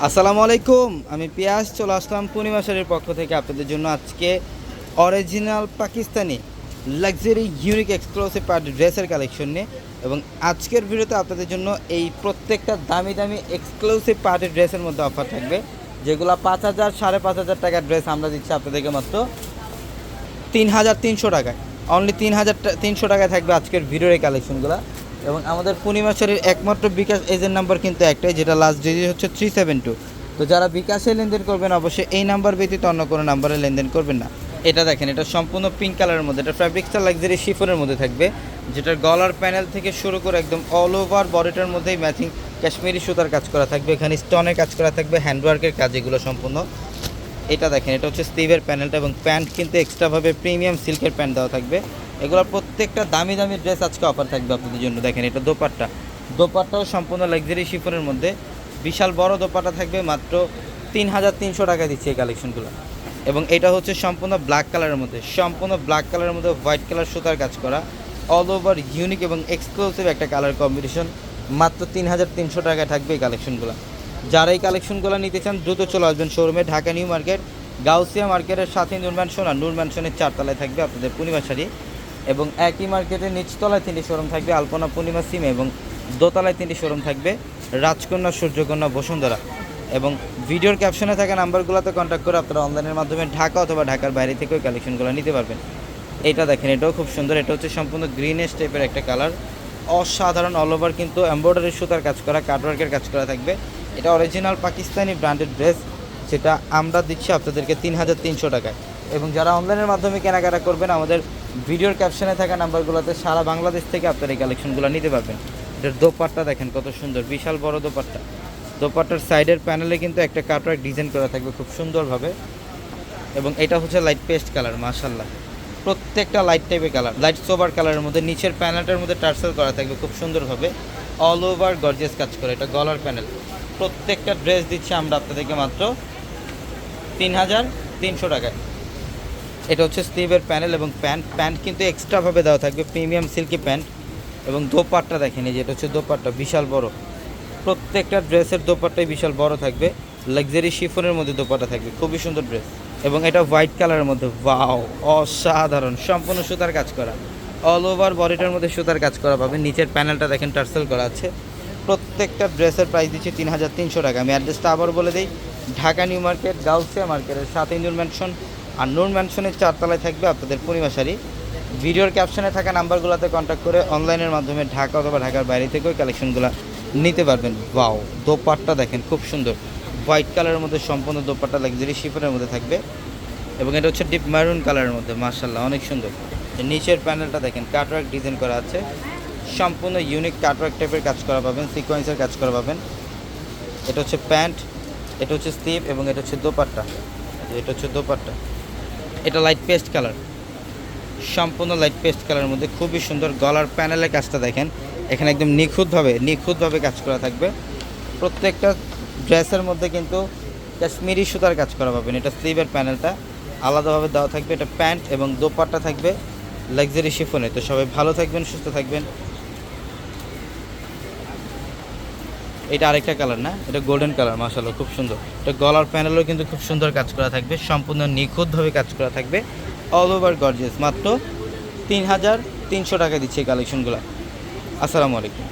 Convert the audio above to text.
আসসালামু আলাইকুম, আমি পিয়াস চলে আসলাম পূর্ণিমা শাড়ির পক্ষ থেকে আপনাদের জন্য আজকে original Pakistani luxury unique exclusive party ড্রেসের কালেকশন নিয়ে। এবং আজকের ভিডিওতে আপনাদের জন্য এই প্রত্যেকটা দামি দামি এক্সক্লুসিভ পার্টি ড্রেসের মধ্যে অফার থাকবে, যেগুলো 5,000 5,500 টাকার ড্রেস আমরা দিচ্ছি আপনাদেরকে মাত্র 3,300 টাকায়। অনলি 3,300 টাকায় থাকবে আজকের ভিডিওর এই কালেকশনগুলো। এবং আমাদের পূর্ণিমা শাড়ির একমাত্র বিকাশ এজেন্ট নাম্বার কিন্তু একটাই, যেটা লাস্ট ডিজিট হচ্ছে 372। তো যারা বিকাশে লেনদেন করবেন অবশ্যই এই নাম্বার ব্যতীত অন্য কোনো নাম্বারে লেনদেন করবেন না। এটা দেখেন, এটা সম্পূর্ণ পিঙ্ক কালারের মধ্যে, এটা ফ্যাব্রিক্সটা লাক্সারি শিফনের মধ্যে থাকবে, যেটার গলার প্যানেল থেকে শুরু করে একদম অল ওভার বডিটার মধ্যেই ম্যাচিং কাশ্মীরি সুতার কাজ করা থাকবে, এখানে স্টোনের কাজ করা থাকবে, হ্যান্ডওয়ার্কের কাজ এগুলো সম্পূর্ণ। এটা দেখেন, এটা হচ্ছে স্লিভের প্যানেলটা এবং প্যান্ট কিন্তু এক্সট্রাভাবে প্রিমিয়াম সিল্কের প্যান্ট দেওয়া থাকবে। এগুলোর প্রত্যেকটা দামি দামি ড্রেস আজকে অফার থাকবে আপনাদের জন্য। দেখেন, এটা দোপাট্টাও সম্পূর্ণ লাক্সারি শিফনের মধ্যে বিশাল বড় দোপাট্টা থাকবে, মাত্র 3,300 টাকা দিচ্ছে এই কালেকশনগুলো। এবং এটা হচ্ছে সম্পূর্ণ ব্ল্যাক কালারের মধ্যে, হোয়াইট কালার সুতার কাজ করা, অল ওভার ইউনিক এবং এক্সক্লুসিভ একটা কালার কম্বিনেশন, মাত্র 3,300 টাকায় থাকবে এই কালেকশনগুলো। যারা এই কালেকশনগুলো নিতে চান দ্রুত চলে আসবেন শোরুমে, ঢাকা নিউ মার্কেট, গাউসিয়া মার্কেটের সাথে নূর ম্যানশন, আর নূর ম্যানশনের 4 তলায় থাকবে আপনাদের পূর্ণিমা শাড়ি। এবং একই মার্কেটের নিচতলায় 3টি শোরুম থাকবে, আলপনা, পূর্ণিমা, সিমে, এবং দোতলায় 3টি শোরুম থাকবে, রাজকন্যা, সূর্যকন্যা, বসুন্ধরা। এবং ভিডিওর ক্যাপশনে থাকা নাম্বারগুলোতে কন্ট্যাক্ট করে আপনারা অনলাইনের মাধ্যমে ঢাকা অথবা ঢাকার বাইরে থেকেও কালেকশনগুলো নিতে পারবেন। এটা দেখেন, এটাও খুব সুন্দর, এটা হচ্ছে সম্পূর্ণ গ্রিনেশ টাইপের একটা কালার, অসাধারণ, অল ওভার কিন্তু এমব্রয়ডারি সুতার কাজ করা, কাটওয়ার্কের কাজ করা থাকবে। এটা অরিজিনাল পাকিস্তানি ব্র্যান্ডেড ড্রেস, যেটা আমরা দিচ্ছি আপনাদেরকে 3,300 টাকায়। এবং যারা অনলাইনের মাধ্যমে কেনাকাটা করবেন আমাদের ভিডিওর ক্যাপশনে থাকা নাম্বারগুলোতে সারা বাংলাদেশ থেকে আপনারা এই কালেকশনগুলো নিতে পারবেন। এটার দোপাট্টা দেখেন কত সুন্দর, বিশাল বড় দোপাট্টা। দোপাট্টার সাইডের প্যানেলে কিন্তু একটা কাটওয়ার্ক ডিজাইন করা থাকবে খুব সুন্দরভাবে। এবং এটা হচ্ছে লাইট পেস্ট কালার, মাশাআল্লাহ, প্রত্যেকটা লাইট টাইপের কালার, লাইট সোবার কালারের মধ্যে, নিচের প্যানেলটার মধ্যে টার্সেল করা থাকবে খুব সুন্দরভাবে, অল ওভার গর্জিয়াস কাজ করে। এটা গলার প্যানেল। প্রত্যেকটা ড্রেস দিচ্ছি আমরা আপনাদেরকে মাত্র 3,300 টাকায়। এটা হচ্ছে স্লিভের প্যানেল এবং প্যান্ট কিন্তু এক্সট্রাভাবে দেওয়া থাকবে, প্রিমিয়াম সিল্কি প্যান্ট। এবং দোপাট্টা দেখেন, এই যে এটা হচ্ছে দোপাট্টা, বিশাল বড়, প্রত্যেকটা ড্রেসের দোপাট্টাই বিশাল বড় থাকবে, লাক্সারি শিফনের মধ্যে দোপাট্টা থাকবে, খুবই সুন্দর ড্রেস। এবং এটা হোয়াইট কালারের মধ্যে, ওয়াও, অসাধারণ, সম্পূর্ণ সুতার কাজ করা, অল ওভার বডিটার মধ্যে সুতার কাজ করা পাবেন। নিচের প্যানেলটা দেখেন টার্সেল করা আছে। প্রত্যেকটা ড্রেসের প্রাইস দিচ্ছি 3,300 টাকা। আমি অ্যাড্রেসটা আবার বলে দিই, ঢাকা নিউ মার্কেট, গাউসিয়া মার্কেটের সাথে নূর ম্যানশন, আর নূর ম্যানশনের 4 তলায় থাকবে আপনাদের পূর্ণিমা শাড়ি। ভিডিওর ক্যাপশনে থাকা নাম্বারগুলোতে কন্ট্যাক্ট করে অনলাইনের মাধ্যমে ঢাকা অথবা ঢাকার বাইরে থেকেও কালেকশনগুলো নিতে পারবেন। ওয়াও, দোপাট্টা দেখেন খুব সুন্দর, হোয়াইট কালারের মধ্যে সম্পূর্ণ দোপাট্টা লাক্সারি শিফনের মধ্যে থাকবে। এবং এটা হচ্ছে ডিপ মেরুন কালারের মধ্যে, মাশাআল্লাহ, অনেক সুন্দর। নিচের প্যানেলটা দেখেন কাটওয়ার্ক ডিজাইন করা আছে, সম্পূর্ণ ইউনিক কাটওয়ার্ক টাইপের কাজ করা পাবেন, সিকোয়েন্সের কাজ করা পাবেন। এটা হচ্ছে প্যান্ট, এটা হচ্ছে স্লিভ, এবং এটা হচ্ছে দোপাট্টা। এটা লাইট পেস্ট কালার, সম্পূর্ণ লাইট পেস্ট কালারের মধ্যে, খুবই সুন্দর। গলার প্যানেলের কাজটা দেখেন, এখানে একদম নিখুঁতভাবে কাজ করা থাকবে। প্রত্যেকটা ড্রেসের মধ্যে কিন্তু কাশ্মীরি সুতার কাজ করা পাবেন। এটা স্লিভের প্যানেলটা আলাদাভাবে দেওয়া থাকবে, এটা প্যান্ট এবং দোপাট্টা থাকবে লাক্সারি শিফনে। তো সবাই ভালো থাকবেন, সুস্থ থাকবেন। এটা আরেকটা কালার না, এটা গোল্ডেন কালার, মাশাআল্লাহ, খুব সুন্দর। এটা গলার প্যানেলও কিন্তু খুব সুন্দর কাজ করা থাকবে, সম্পূর্ণ নিখুঁতভাবে কাজ করা থাকবে, অল ওভার গর্জিয়াস। মাত্র 3,300 টাকা দিচ্ছে এই কালেকশনগুলো। আসসালামু আলাইকুম।